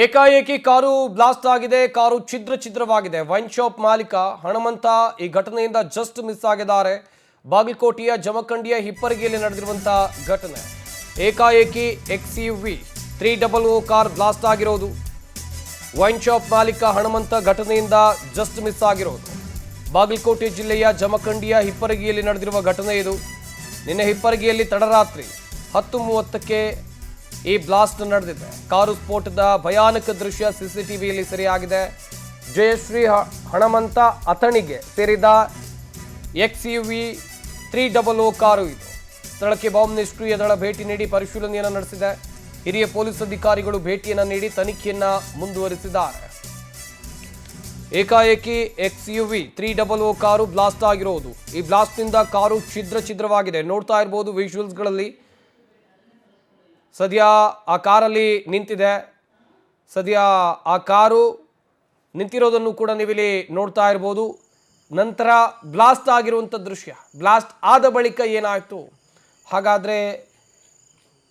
ಏಕಾಏಕಿ car blast ಆಗಿದೆ. Car ಛಿದ್ರವಾಗಿದೆ. Wine shop ಮಾಲೀಕ ಹನುಮಂತ ಈ ಘಟನೆಯಿಂದ ಜಸ್ಟ್ ಮಿಸ್ ಆಗಿದ್ದಾರೆ. ಬಾಗಲಕೋಟೆಯ ಜಮಖಂಡಿಯ ಹಿಪ್ಪರಗಿಯಲ್ಲಿ ನಡೆದಿರುವಂತಹ ಘಟನೆ. ಏಕಾಏಕಿ XUV 300 ಕಾರ್ ಬ್ಲಾಸ್ಟ್ ಆಗಿರೋದು. ವೈನ್ ಶಾಪ್ ಮಾಲೀಕ ಹನುಮಂತ ಘಟನೆಯಿಂದ ಜಸ್ಟ್ ಮಿಸ್ ಆಗಿರೋದು. ಬಾಗಲಕೋಟೆ ಜಿಲ್ಲೆಯ ಜಮಖಂಡಿಯ ಹಿಪ್ಪರಗಿಯಲ್ಲಿ ನಡೆದಿರುವ ಘಟನೆ ಇದು. ನಿನ್ನೆ ಹಿಪ್ಪರಗಿಯಲ್ಲಿ ತಡರಾತ್ರಿ 10:30ಕ್ಕೆ ಈ ಬ್ಲಾಸ್ಟ್ ನಡೆದಿದೆ. ಕಾರು ಸ್ಫೋಟದ ಭಯಾನಕ ದೃಶ್ಯ CCTVಯಲ್ಲಿ ಸೆರೆಯಾಗಿದೆ. ಜಯಶ್ರೀ ಹನುಮಂತ ಅಥಣಿಗೆ ಸೇರಿದ XUV 300 ಕಾರು ಇದು. ಸ್ಥಳಕ್ಕೆ ಬಾಂಬ್ ನಿಷ್ಕ್ರಿಯ ದಳ ಭೇಟಿ ನೀಡಿ ಪರಿಶೀಲನೆಯನ್ನು ನಡೆಸಿದೆ. ಹಿರಿಯ ಪೊಲೀಸ್ ಅಧಿಕಾರಿಗಳು ಭೇಟಿಯನ್ನು ನೀಡಿ ತನಿಖೆಯನ್ನ ಮುಂದುವರಿಸಿದ್ದಾರೆ. ಏಕಾಏಕಿ XUV 300 ಕಾರು ಬ್ಲಾಸ್ಟ್ ಆಗಿರೋದು. ಈ ಬ್ಲಾಸ್ಟ್ನಿಂದ ಕಾರು ಛಿದ್ರವಾಗಿದೆ. ನೋಡ್ತಾ ಇರಬಹುದು ವಿಜುವಲ್ಸ್ಗಳಲ್ಲಿ. ಸದ್ಯ ಆ ಕಾರಲ್ಲಿ ನಿಂತಿದೆ. ಸದ್ಯ ಆ ಕಾರು ನಿಂತಿರೋದನ್ನು ಕೂಡ ನೀವಿಲ್ಲಿ ನೋಡ್ತಾ ಇರ್ಬೋದು. ನಂತರ ಬ್ಲಾಸ್ಟ್ ಆಗಿರುವಂಥ ದೃಶ್ಯ. ಬ್ಲಾಸ್ಟ್ ಆದ ಬಳಿಕ ಏನಾಯಿತು, ಹಾಗಾದರೆ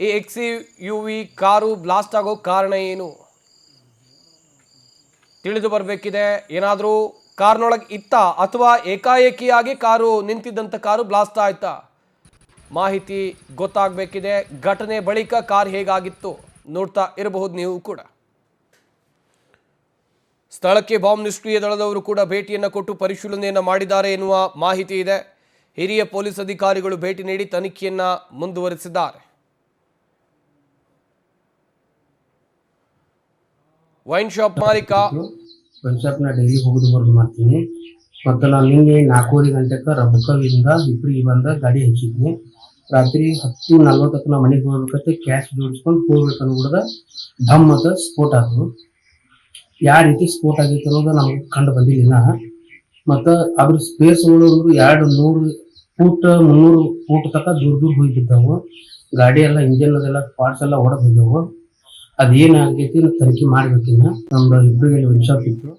ಈ XUV ಕಾರು ಬ್ಲಾಸ್ಟ್ ಆಗೋ ಕಾರಣ ಏನು ತಿಳಿದು ಬರಬೇಕಿದೆ. ಏನಾದರೂ ಕಾರ್ನೊಳಗೆ ಇತ್ತ ಅಥವಾ ಏಕಾಏಕಿಯಾಗಿ ಕಾರು ನಿಂತಿದ್ದಂಥ ಕಾರು ಬ್ಲಾಸ್ಟ್ ಆಯ್ತಾ, ಮಾಹಿತಿ ಗೊತ್ತಾಗಬೇಕಿದೆ. ಘಟನೆ ಬಳಿಕ ಕಾರ್ ಹೇಗಾಗಿತ್ತು ನೋಡ್ತಾ ಇರಬಹುದು ನೀವು ಕೂಡ. ಸ್ಥಳಕ್ಕೆ ಬಾಂಬ್ ನಿಷ್ಕ್ರಿಯ ದಳದವರು ಕೂಡ ಭೇಟಿಯನ್ನು ಕೊಟ್ಟು ಪರಿಶೀಲನೆಯನ್ನು ಮಾಡಿದ್ದಾರೆ ಎನ್ನುವ ಮಾಹಿತಿ ಇದೆ. ಹಿರಿಯ ಪೊಲೀಸ್ ಅಧಿಕಾರಿಗಳು ಭೇಟಿ ನೀಡಿ ತನಿಖೆಯನ್ನ ಮುಂದುವರಿಸಿದ್ದಾರೆ. ವೈನ್ ಶಾಪ್ ಮಾಲೀಕ ವೈನ್ ಶಾಪ್ನ ಡೈಲಿ ಹೋಗೋದು ಬರೋದು ಮಾಡ್ತೀನಿ. ಮತ್ತು ನಾನು ನಿನ್ನೆ 4:30 ಗಂಟೆಗೆ ರಬ್ಬಕವಿಂದ ಹಿಪ್ಪರಿಗೆ ಬಂದ ಗಾಡಿ ಹಚ್ಚಿದ್ನಿ. ರಾತ್ರಿ 10:40 ನಾ ಮನೆಗೆ ಹೋಗ್ಬೇಕಂತ ಕ್ಯಾಶ್ ಜೋಡಿಸ್ಕೊಂಡು ಹೋಗ್ಬೇಕನ್ನು ಕೂಡ ಢಮ್ ಅಂತ ಸ್ಫೋಟ ಆಯ್ತು. ಯಾವ ರೀತಿ ಸ್ಫೋಟ ಆಗೈತೆ ಅನ್ನೋದು ನಮ್ಗೆ ಕಂಡು ಬಂದಿಲ್ಲ. ಮತ್ತು ಅದ್ರ ಸ್ಪೇಸ್ಗಳು 200 ಫೂಟ್ 300 ಫೂಟ್ ತನಕ ದೂರ ಹೋಗಿದ್ದಾವು. ಗಾಡಿ ಎಲ್ಲ ಇಂಜಿನ್ ಅದೆಲ್ಲ ಪಾರ್ಟ್ಸ್ ಎಲ್ಲ ಒಡೆದು ಹೋಗ್ಯಾವು. ಅದೇನಾಗೈತಿ ತನಿಖೆ ಮಾಡ್ಬೇಕಿನ್ನ. ನಮ್ದು ಇಬ್ಬರಿಗೆ ವೈನ್ ಶಾಪ್ ಇತ್ತು.